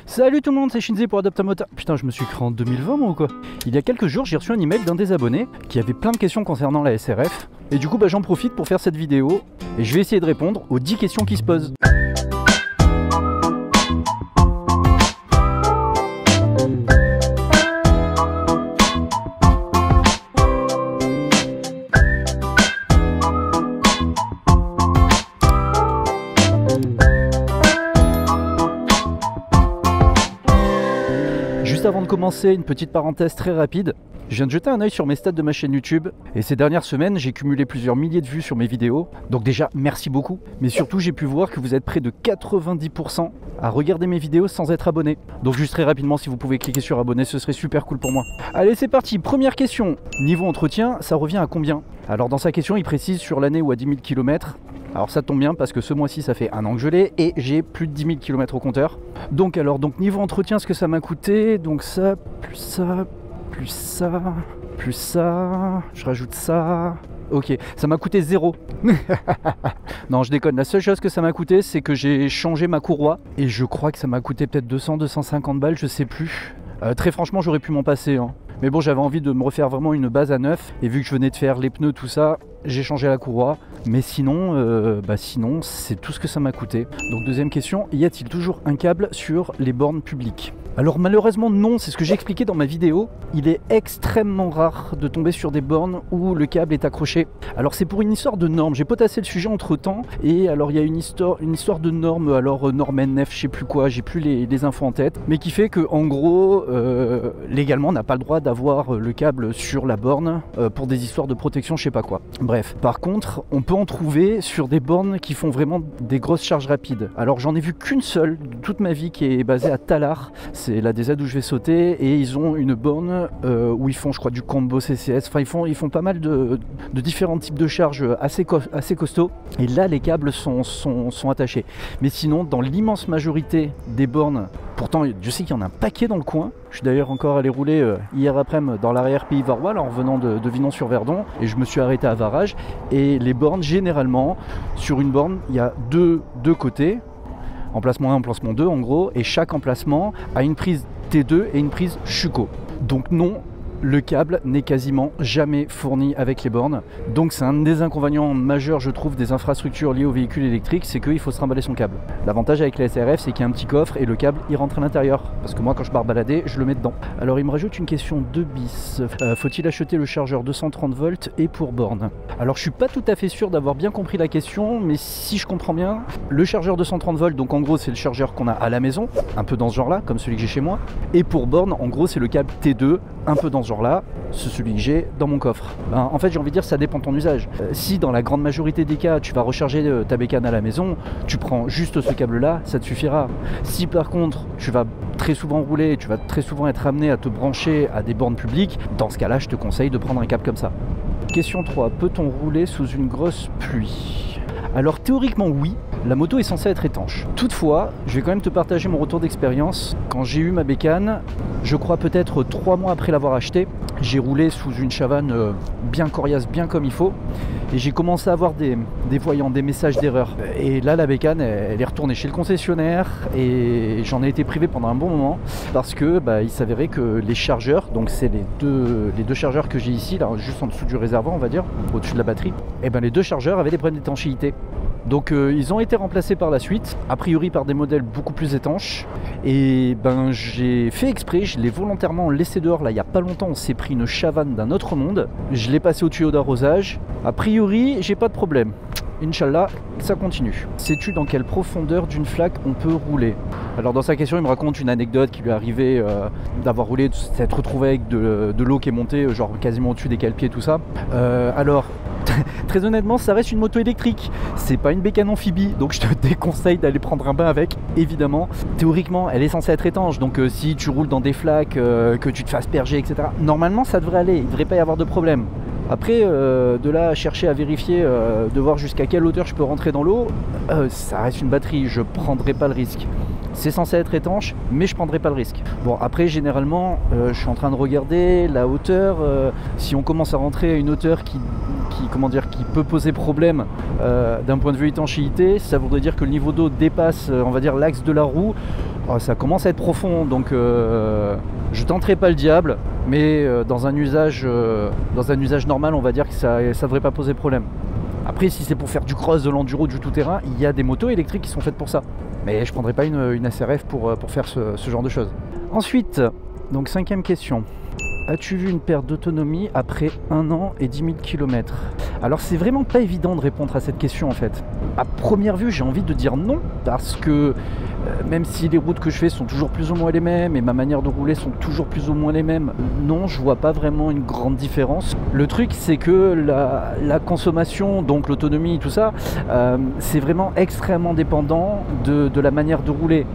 Salut tout le monde, c'est Shinzi pour Adoptamota. Putain, je me suis créé en 2020 moi ou quoi? Il y a quelques jours, j'ai reçu un email d'un des abonnés qui avait plein de questions concernant la SRF. Et du coup, j'en profite pour faire cette vidéo et je vais essayer de répondre aux 10 questions qui se posent. Juste avant de commencer, une petite parenthèse très rapide. Je viens de jeter un œil sur mes stats de ma chaîne YouTube et ces dernières semaines, j'ai cumulé plusieurs milliers de vues sur mes vidéos. Donc déjà, merci beaucoup. Mais surtout, j'ai pu voir que vous êtes près de 90% à regarder mes vidéos sans être abonné. Donc juste très rapidement, si vous pouvez cliquer sur abonner, ce serait super cool pour moi. Allez, c'est parti. Première question. Niveau entretien, ça revient à combien? Alors dans sa question, il précise sur l'année ou à 10 000 km. Alors ça tombe bien parce que ce mois-ci ça fait un an que je l'ai et j'ai plus de 10 000 km au compteur. Donc niveau entretien, ce que ça m'a coûté, donc ça, plus ça, plus ça, plus ça, je rajoute ça. Ok, ça m'a coûté 0. Non, je déconne. La seule chose que ça m'a coûté, c'est que j'ai changé ma courroie et je crois que ça m'a coûté peut-être 200-250 balles, je sais plus. Très franchement, j'aurais pu m'en passer, hein. Mais bon, j'avais envie de me refaire vraiment une base à neuf. Et vu que je venais de faire les pneus, tout ça, j'ai changé la courroie. Mais sinon, sinon c'est tout ce que ça m'a coûté. Donc deuxième question, y a-t-il toujours un câble sur les bornes publiques? Alors malheureusement non, c'est ce que j'ai expliqué dans ma vidéo. Il est extrêmement rare de tomber sur des bornes où le câble est accroché. Alors c'est pour une histoire de normes, j'ai potassé le sujet entre temps. Et alors il y a une histoire de normes, alors norme NF, je sais plus quoi, j'ai plus les infos en tête. Mais qui fait que en gros, légalement on n'a pas le droit d'avoir le câble sur la borne pour des histoires de protection, je sais pas quoi. Bref, par contre, on peut en trouver sur des bornes qui font vraiment des grosses charges rapides. Alors j'en ai vu qu'une seule de toute ma vie qui est basée à Tallard. C'est la DZ où je vais sauter et ils ont une borne où ils font, je crois, du combo CCS. Enfin, ils font pas mal de différents types de charges assez costauds. Et là, les câbles sont attachés. Mais sinon, dans l'immense majorité des bornes, pourtant, je sais qu'il y en a un paquet dans le coin. Je suis d'ailleurs encore allé rouler hier après-midi dans l'arrière-pays varois, en revenant de Vinon-sur-Verdon. Et je me suis arrêté à Varage. Et les bornes, généralement, sur une borne, il y a deux côtés. Emplacement 1, emplacement 2 en gros, et chaque emplacement a une prise T2 et une prise Schuko. Donc non, le câble n'est quasiment jamais fourni avec les bornes. Donc c'est un des inconvénients majeurs, je trouve, des infrastructures liées aux véhicules électriques, c'est qu'il faut se trimballer son câble. L'avantage avec la SRF, c'est qu'il y a un petit coffre et le câble il rentre à l'intérieur. Parce que moi quand je pars balader, je le mets dedans. Alors il me rajoute une question 2 bis. Faut-il acheter le chargeur 230 volts et pour borne? Alors je suis pas tout à fait sûr d'avoir bien compris la question, mais si je comprends bien, le chargeur 230 volts, donc en gros c'est le chargeur qu'on a à la maison, un peu dans ce genre là, comme celui que j'ai chez moi. Et pour borne, en gros c'est le câble T2, un peu dans ce genre là, c'est celui que j'ai dans mon coffre. En fait j'ai envie de dire, ça dépend de ton usage. Si dans la grande majorité des cas tu vas recharger ta bécane à la maison, tu prends juste ce câble là, ça te suffira. Si par contre tu vas très souvent rouler, tu vas très souvent être amené à te brancher à des bornes publiques, dans ce cas là je te conseille de prendre un câble comme ça. Question 3, peut-on rouler sous une grosse pluie? Alors théoriquement oui, la moto est censée être étanche. Toutefois, je vais quand même te partager mon retour d'expérience. Quand j'ai eu ma bécane, je crois peut-être 3 mois après l'avoir achetée, j'ai roulé sous une Chavanne bien coriace, bien comme il faut. Et j'ai commencé à avoir des voyants, des messages d'erreur. Et là, la bécane, elle est retournée chez le concessionnaire et j'en ai été privé pendant un bon moment parce que il s'avérait que les chargeurs, donc c'est les deux chargeurs que j'ai ici, là, juste en dessous du réservoir, on va dire, au-dessus de la batterie, et les deux chargeurs avaient des problèmes d'étanchéité. Donc ils ont été remplacés par la suite, a priori par des modèles beaucoup plus étanches. Et j'ai fait exprès, je l'ai volontairement laissé dehors là il n'y a pas longtemps, on s'est pris une Chavanne d'un autre monde. Je l'ai passé au tuyau d'arrosage. A priori, j'ai pas de problème. Inch'Allah, ça continue. Sais-tu dans quelle profondeur d'une flaque on peut rouler? Alors dans sa question, il me raconte une anecdote qui lui est arrivée d'avoir roulé, de s'être retrouvé avec de l'eau qui est montée, genre quasiment au-dessus des cale-pieds, tout ça. Alors, très honnêtement, ça reste une moto électrique. C'est pas une bécane amphibie, donc je te déconseille d'aller prendre un bain avec, évidemment. Théoriquement, elle est censée être étanche, donc si tu roules dans des flaques, que tu te fasses asperger, etc., normalement ça devrait aller, il ne devrait pas y avoir de problème. Après, de là à chercher à vérifier, de voir jusqu'à quelle hauteur je peux rentrer dans l'eau, ça reste une batterie, je prendrai pas le risque. C'est censé être étanche, mais je prendrai pas le risque. Bon, après, généralement, je suis en train de regarder la hauteur. Si on commence à rentrer à une hauteur qui peut poser problème d'un point de vue étanchéité, ça voudrait dire que le niveau d'eau dépasse, on va dire, l'axe de la roue. Oh, ça commence à être profond, donc je tenterai pas le diable, mais dans un usage normal, on va dire que ça devrait pas poser problème. Après, si c'est pour faire du cross, de l'enduro, du tout-terrain, il y a des motos électriques qui sont faites pour ça. Mais je prendrai pas une SRF pour faire ce genre de choses. Ensuite, donc 5e question. As-tu vu une perte d'autonomie après 1 an et 10 000 km? Alors c'est vraiment pas évident de répondre à cette question en fait. À première vue, j'ai envie de dire non, parce que même si les routes que je fais sont toujours plus ou moins les mêmes et ma manière de rouler sont toujours plus ou moins les mêmes, non, je vois pas vraiment une grande différence. Le truc, c'est que la consommation, donc l'autonomie, tout ça, c'est vraiment extrêmement dépendant de la manière de rouler.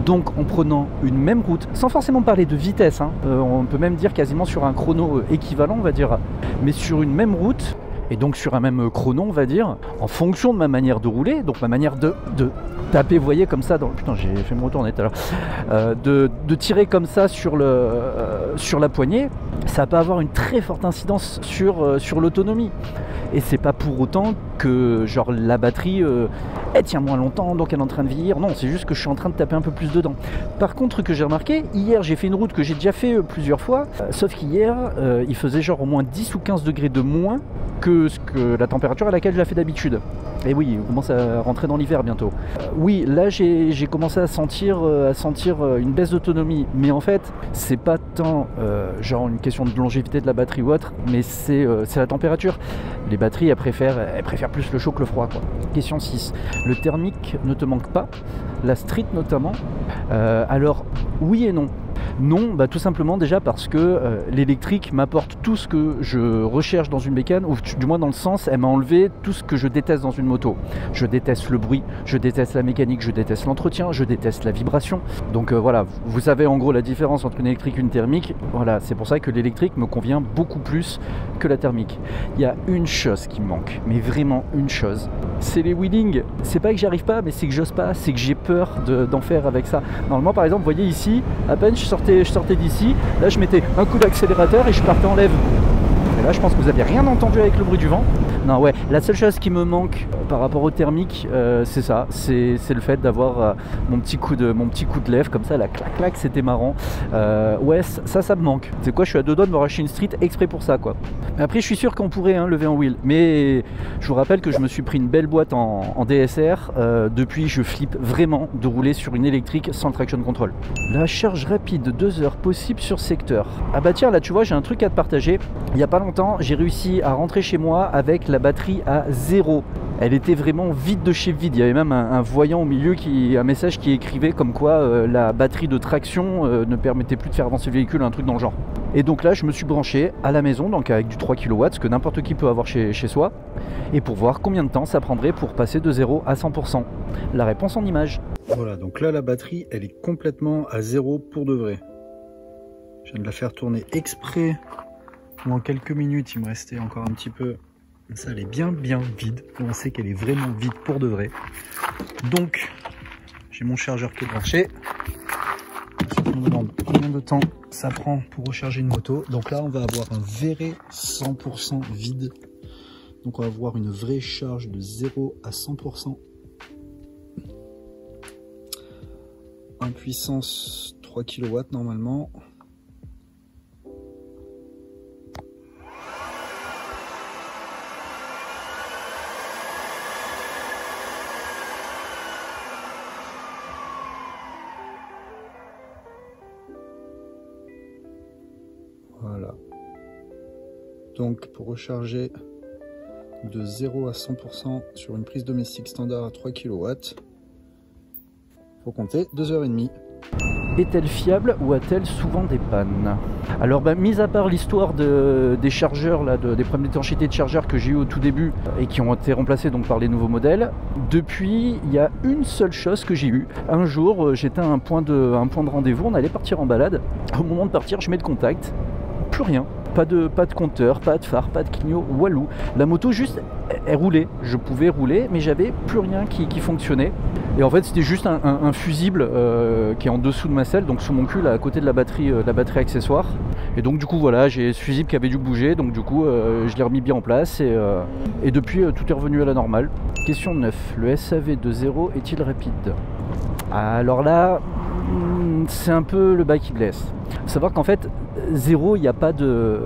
Donc en prenant une même route, sans forcément parler de vitesse, hein, on peut même dire quasiment sur un chrono équivalent, on va dire, mais sur une même route, et donc sur un même chrono, on va dire, en fonction de ma manière de rouler, donc ma manière de taper, vous voyez, comme ça, putain, j'ai fait me retourner tout à l'heure, de tirer comme ça sur la poignée, ça peut avoir une très forte incidence sur l'autonomie. Et c'est pas pour autant que genre la batterie elle tient moins longtemps, donc elle est en train de vieillir. Non, c'est juste que je suis en train de taper un peu plus dedans. Par contre, ce que j'ai remarqué, hier j'ai fait une route que j'ai déjà fait plusieurs fois, sauf qu'hier il faisait genre au moins 10 ou 15 degrés de moins que la température à laquelle je la fais d'habitude. Et oui, on commence à rentrer dans l'hiver bientôt. Oui, là j'ai commencé à sentir une baisse d'autonomie, mais en fait c'est pas tant genre une question de longévité de la batterie ou autre, mais c'est la température. Les batteries elles préfèrent plus le chaud que le froid, quoi. Question 6. Le thermique ne te manque pas, la street notamment. Alors oui et non. Non, bah tout simplement déjà parce que l'électrique m'apporte tout ce que je recherche dans une bécane, ou du moins dans le sens, elle m'a enlevé tout ce que je déteste dans une moto. Je déteste le bruit, je déteste la mécanique, je déteste l'entretien, je déteste la vibration. Donc voilà, vous savez en gros la différence entre une électrique et une thermique. Voilà, c'est pour ça que l'électrique me convient beaucoup plus que la thermique. Il y a une chose qui me manque, mais vraiment une chose, c'est les wheelings. C'est pas que j'y arrive pas, mais c'est que j'ose pas, c'est que j'ai peur d'en faire avec ça. Normalement, par exemple, vous voyez ici, à peine je sortais d'ici, là je mettais un coup d'accélérateur et je partais en lève. Et là je pense que vous n'avez rien entendu avec le bruit du vent. Non, ouais, la seule chose qui me manque par rapport au thermique, c'est ça, c'est le fait d'avoir mon petit coup de lèvre comme ça, la clac clac, c'était marrant. Ouais, ça me manque. C'est quoi, je suis à 2 doigts de me racheter une street exprès pour ça, quoi. Mais après je suis sûr qu'on pourrait lever en wheel, mais je vous rappelle que je me suis pris une belle boîte en DSR. Depuis je flippe vraiment de rouler sur une électrique sans traction control. La charge rapide de 2 heures possible sur secteur. Ah bah tiens, là tu vois, j'ai un truc à te partager. Il n'y a pas longtemps, j'ai réussi à rentrer chez moi avec la batterie à 0. Elle était vraiment vide de chez vide. Il y avait même un voyant au milieu, un message qui écrivait comme quoi la batterie de traction ne permettait plus de faire avancer le véhicule, un truc dans le genre. Et donc là je me suis branché à la maison, donc avec du 3 kW, ce que n'importe qui peut avoir chez soi, et pour voir combien de temps ça prendrait pour passer de 0 à 100%. La réponse en image. Voilà, donc là la batterie elle est complètement à 0 pour de vrai. Je viens de la faire tourner exprès pendant quelques minutes, il me restait encore un petit peu. Ça, elle est bien vide. On sait qu'elle est vraiment vide pour de vrai. Donc, j'ai mon chargeur qui est branché. On me demande combien de temps ça prend pour recharger une moto. Donc là, on va avoir un vrai 100% vide. Donc on va avoir une vraie charge de 0 à 100%. En puissance 3 kW normalement. Voilà. Donc pour recharger de 0 à 100% sur une prise domestique standard à 3 kW, faut compter 2h30. Est-elle fiable ou a-t-elle souvent des pannes? Alors mis à part l'histoire des chargeurs, là, des problèmes d'étanchéité de chargeurs que j'ai eu au tout début et qui ont été remplacés donc par les nouveaux modèles, depuis il y a une seule chose que j'ai eu. Un jour j'étais à un point de rendez-vous, on allait partir en balade. Au moment de partir, je mets le contact, plus rien. Pas de compteur, pas de phare, pas de clignot, walou. La moto juste, elle roulait. Je pouvais rouler, mais j'avais plus rien qui fonctionnait. Et en fait, c'était juste un fusible qui est en dessous de ma selle, donc sous mon cul, là, à côté de la batterie accessoire. Et donc du coup, voilà, j'ai ce fusible qui avait dû bouger, donc du coup, je l'ai remis bien en place et depuis, tout est revenu à la normale. Question 9. Le SAV de 0 est-il rapide? Alors là, c'est un peu le bas qui blesse. Faut savoir qu'en fait, zéro, il n'y a pas de...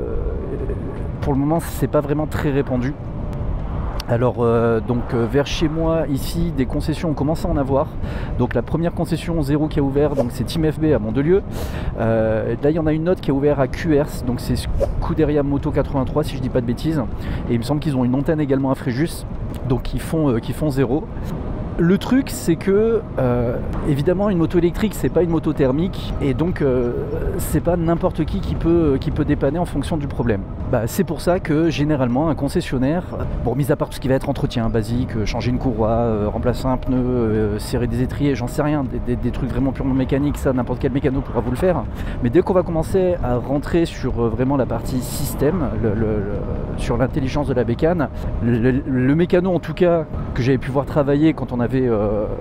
Pour le moment, c'est pas vraiment très répandu. Alors vers chez moi ici, des concessions on commence à en avoir. Donc la première concession zéro qui a ouvert, donc c'est Team FB à Mandelieu. Là il y en a une autre qui a ouvert à QRS, donc c'est Scuderia Moto 83 si je dis pas de bêtises. Et il me semble qu'ils ont une antenne également à Fréjus, donc qui font zéro. Le truc c'est que évidemment une moto électrique c'est pas une moto thermique et donc c'est pas n'importe qui peut dépanner en fonction du problème. C'est pour ça que généralement un concessionnaire, bon mis à part tout ce qui va être entretien basique, changer une courroie, remplacer un pneu, serrer des étriers, j'en sais rien, des trucs vraiment purement mécaniques, ça n'importe quel mécano pourra vous le faire. Mais dès qu'on va commencer à rentrer sur vraiment la partie système, sur l'intelligence de la bécane, le mécano en tout cas que j'avais pu voir travailler quand on avait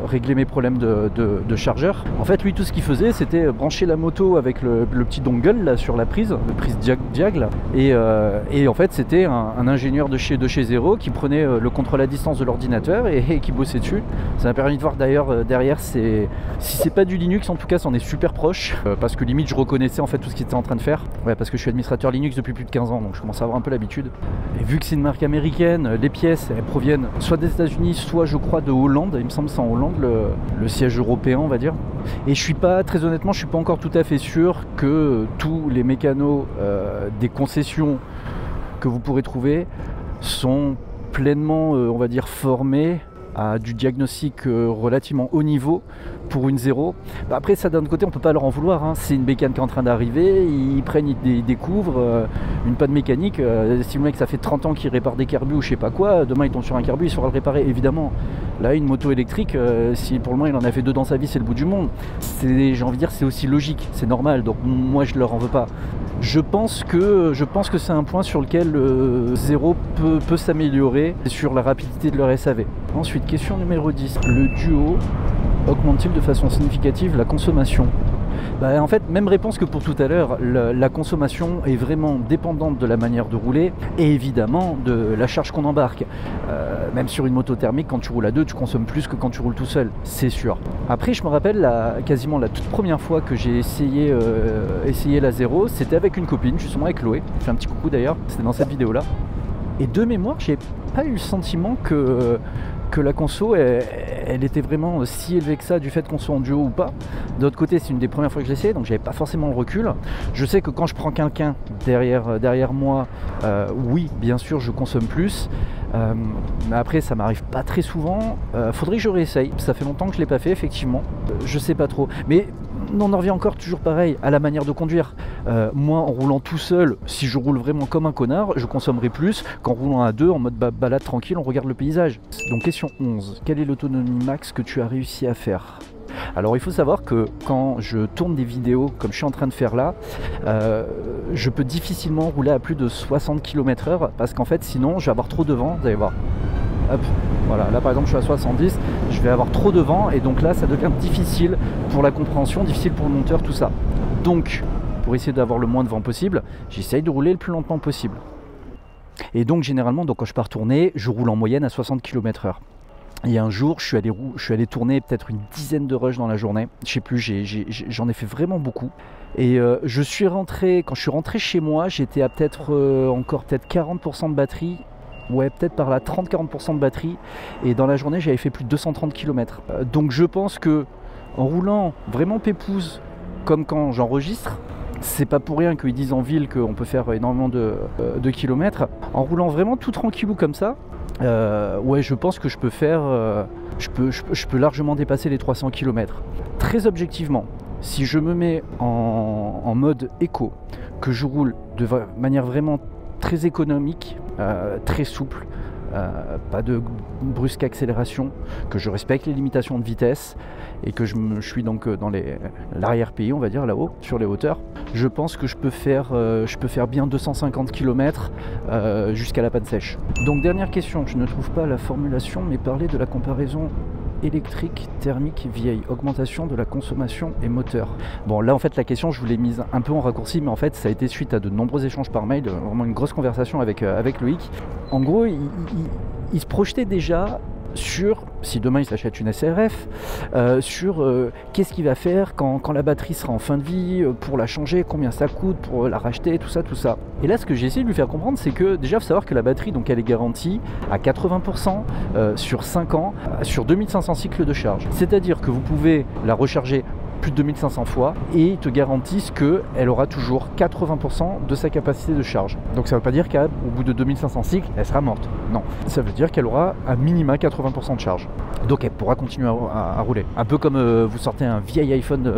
réglé mes problèmes de chargeur. En fait, lui, tout ce qu'il faisait, c'était brancher la moto avec le petit dongle là sur la prise, le prise diagle. Et en fait, c'était un ingénieur de chez Zero qui prenait le contrôle à distance de l'ordinateur et qui bossait dessus. Ça m'a permis de voir d'ailleurs derrière, si c'est pas du Linux, en tout cas, c'en est super proche parce que limite, je reconnaissais en fait tout ce qu'il était en train de faire. Ouais, parce que je suis administrateur Linux depuis plus de 15 ans, donc je commence à avoir un peu l'habitude. Et vu que c'est une marque américaine, les pièces, elles proviennent soit des États-Unis, soit je crois de Hollande. Il me semble que c'est en Hollande le siège européen on va dire. Et je suis pas, très honnêtement, je suis pas encore tout à fait sûr que tous les mécanos des concessions que vous pourrez trouver sont pleinement on va dire formés à du diagnostic relativement haut niveau pour une zéro. Après ça d'un côté on peut pas leur en vouloir, hein. C'est une bécane qui est en train d'arriver, ils prennent, ils découvrent une panne mécanique, si le mec ça fait 30 ans qu'il répare des carbus ou je sais pas quoi, demain il tombe sur un carbu, il saura le réparer évidemment. Là une moto électrique, si pour le moment il en a fait 2 dans sa vie, c'est le bout du monde. J'ai envie de dire c'est aussi logique, c'est normal, donc moi je leur en veux pas. Je pense que c'est un point sur lequel Zero peut s'améliorer sur la rapidité de leur SAV. Ensuite, question numéro 10. Le duo augmente-t-il de façon significative la consommation ? En fait, même réponse que pour tout à l'heure, la consommation est vraiment dépendante de la manière de rouler et évidemment de la charge qu'on embarque. Même sur une moto thermique, quand tu roules à deux, tu consommes plus que quand tu roules tout seul, c'est sûr. Après, je me rappelle quasiment la toute première fois que j'ai essayé la zéro, c'était avec une copine, justement avec Chloé. Je fais un petit coucou d'ailleurs, c'était dans cette vidéo-là. Et de mémoire, j'ai pas eu le sentiment que la conso elle était vraiment si élevée que ça du fait qu'on soit en duo ou pas. D'autre côté, c'est une des premières fois que je l'essayais, donc j'avais pas forcément le recul. Je sais que quand je prends quelqu'un derrière moi, oui bien sûr je consomme plus, mais après ça m'arrive pas très souvent. Faudrait que je réessaye, ça fait longtemps que je l'ai pas fait effectivement, je sais pas trop, mais on en revient encore toujours pareil à la manière de conduire. Moi en roulant tout seul, si je roule vraiment comme un connard, je consommerai plus qu'en roulant à deux en mode balade tranquille, on regarde le paysage. Donc question 11, quelle est l'autonomie max que tu as réussi à faire ? Alors il faut savoir que quand je tourne des vidéos comme je suis en train de faire là, je peux difficilement rouler à plus de 60 km/h parce qu'en fait sinon je vais avoir trop de vent, vous allez voir. Hop, voilà, là par exemple je suis à 70, je vais avoir trop de vent et donc là ça devient difficile pour la compréhension, difficile pour le monteur, tout ça. Donc pour essayer d'avoir le moins de vent possible, j'essaye de rouler le plus lentement possible. Et donc généralement quand je pars tourner, je roule en moyenne à 60 km/h. Et un jour, je suis allé tourner peut-être une dizaine de rushs dans la journée. Je sais plus, j'en ai fait vraiment beaucoup. Et quand je suis rentré chez moi, j'étais à peut-être encore 40% de batterie. Ouais, peut-être par là, 30-40% de batterie. Et dans la journée, j'avais fait plus de 230 km. Donc je pense que en roulant vraiment pépouze, comme quand j'enregistre, c'est pas pour rien qu'ils disent en ville qu'on peut faire énormément de kilomètres. En roulant vraiment tout tranquillou comme ça, ouais, je pense que je peux faire, je peux largement dépasser les 300 km. Très objectivement, si je me mets en mode éco, que je roule de manière vraiment très économique, très souple, pas de brusque accélération, que je respecte les limitations de vitesse et que je suis donc dans l'arrière-pays, on va dire là-haut, sur les hauteurs, je pense que je peux faire bien 250 km jusqu'à la panne sèche. Donc dernière question, je ne trouve pas la formulation, mais parler de la comparaison électrique, thermique, vieille, augmentation de la consommation et moteur. Bon là en fait la question je vous l'ai mise un peu en raccourci, mais en fait ça a été suite à de nombreux échanges par mail, vraiment une grosse conversation avec Loïc. En gros il se projetait déjà sur, si demain il s'achète une SRF, sur qu'est-ce qu'il va faire quand la batterie sera en fin de vie, pour la changer, combien ça coûte pour la racheter, tout ça. Et là, ce que j'ai essayé de lui faire comprendre, c'est que déjà, il faut savoir que la batterie, donc elle est garantie à 80% sur 5 ans, sur 2500 cycles de charge. C'est-à-dire que vous pouvez la recharger plus de 2500 fois et ils te garantissent qu'elle aura toujours 80% de sa capacité de charge. Donc ça ne veut pas dire qu'au bout de 2500 cycles, elle sera morte. Non, ça veut dire qu'elle aura à minima 80% de charge. Donc elle pourra continuer à rouler. Un peu comme vous sortez un vieil iPhone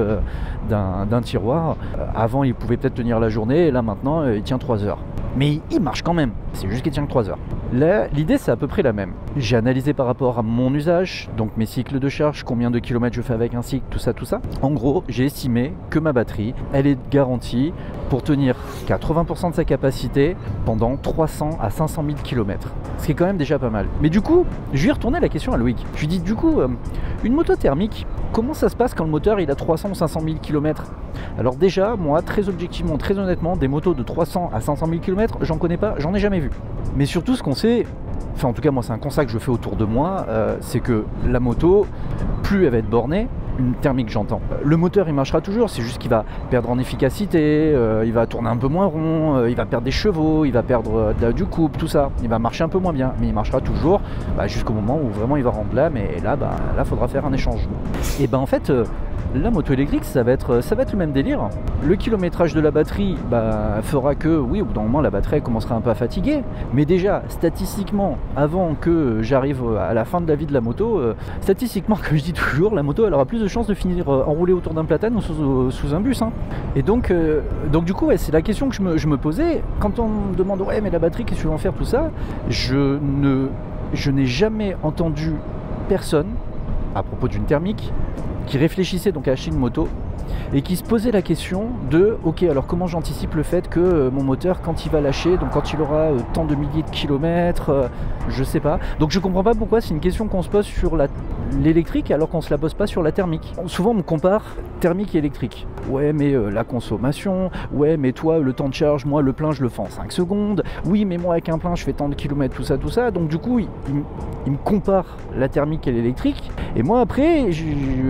d'un tiroir. Avant, il pouvait peut-être tenir la journée et là maintenant, il tient 3 heures. Mais il marche quand même, c'est juste qu'il tient que 3 heures. Là, l'idée c'est à peu près la même. J'ai analysé par rapport à mon usage, donc mes cycles de charge, combien de kilomètres je fais avec un cycle, tout ça. En gros, j'ai estimé que ma batterie, elle est garantie pour tenir 80% de sa capacité pendant 300 à 500 000 km. Ce qui est quand même déjà pas mal. Mais du coup, je lui ai retourné la question à Loïc. Je lui ai dit, du coup, une moto thermique, comment ça se passe quand le moteur il a 300 ou 500 000 km? Alors déjà, moi, très objectivement, très honnêtement, des motos de 300 à 500 000 km, j'en connais pas, j'en ai jamais vu. Mais surtout, ce qu'on sait, enfin en tout cas moi c'est un constat que je fais autour de moi, c'est que la moto, plus elle va être bornée, une thermique j'entends, le moteur il marchera toujours, c'est juste qu'il va perdre en efficacité, il va tourner un peu moins rond, il va perdre des chevaux, il va perdre du couple, tout ça, il va marcher un peu moins bien, mais il marchera toujours jusqu'au moment où vraiment il va rendre l'âme et là faudra faire un échange. Et en fait la moto électrique ça va être le même délire. Le kilométrage de la batterie fera que oui, au bout d'un moment la batterie elle commencera un peu à fatiguer, mais déjà statistiquement avant que j'arrive à la fin de la vie de la moto, statistiquement comme je dis toujours, la moto elle aura plus de chances de finir enroulée autour d'un platane ou sous un bus, hein. Et donc du coup c'est la question que je me posais quand on me demande ouais mais la batterie qu'est-ce que tu vas en faire, tout ça. Je n'ai jamais entendu personne à propos d'une thermique qui réfléchissait donc à acheter une moto et qui se posait la question de ok, alors comment j'anticipe le fait que mon moteur quand il va lâcher, donc quand il aura tant de milliers de kilomètres, je sais pas. Donc je comprends pas pourquoi c'est une question qu'on se pose sur l'électrique alors qu'on se la pose pas sur la thermique. Souvent on me compare thermique et électrique. Ouais mais la consommation, ouais mais toi le temps de charge, moi le plein je le fais en 5 secondes, oui mais moi avec un plein je fais tant de kilomètres, tout ça. Donc du coup il me compare la thermique et l'électrique et moi après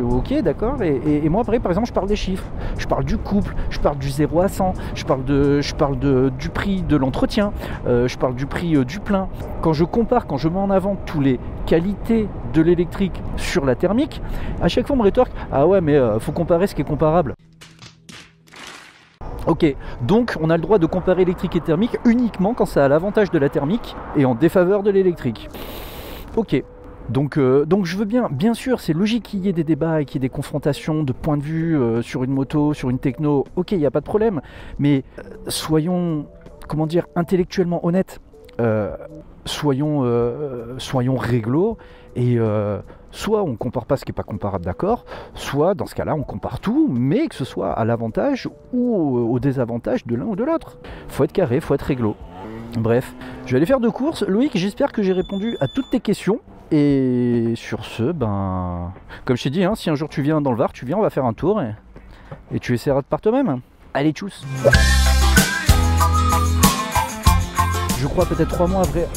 ok d'accord et moi après par exemple je parle des chiffres, je parle du couple, je parle du 0 à 100, je parle du prix de l'entretien, je parle du prix du plein. Quand je compare, quand je mets en avant tous les qualités de l'électrique sur la thermique, à chaque fois on me rétorque ah ouais mais faut comparer ce qui est comparable. Ok, donc on a le droit de comparer électrique et thermique uniquement quand ça a l'avantage de la thermique et en défaveur de l'électrique. Ok. Donc je veux bien sûr c'est logique qu'il y ait des débats et qu'il y ait des confrontations de points de vue sur une moto, sur une techno, ok il n'y a pas de problème, mais soyons, comment dire, intellectuellement honnêtes, soyons réglo et soit on compare pas ce qui n'est pas comparable, d'accord, soit dans ce cas là on compare tout, mais que ce soit à l'avantage ou au désavantage de l'un ou de l'autre. Faut être carré, faut être réglo. Bref, je vais aller faire 2 courses. Loïc, j'espère que j'ai répondu à toutes tes questions. Et sur ce, comme je t'ai dit, hein, si un jour tu viens dans le Var, tu viens, on va faire un tour et tu essaieras de par toi-même. Allez, tchuss. Je crois peut-être 3 mois après.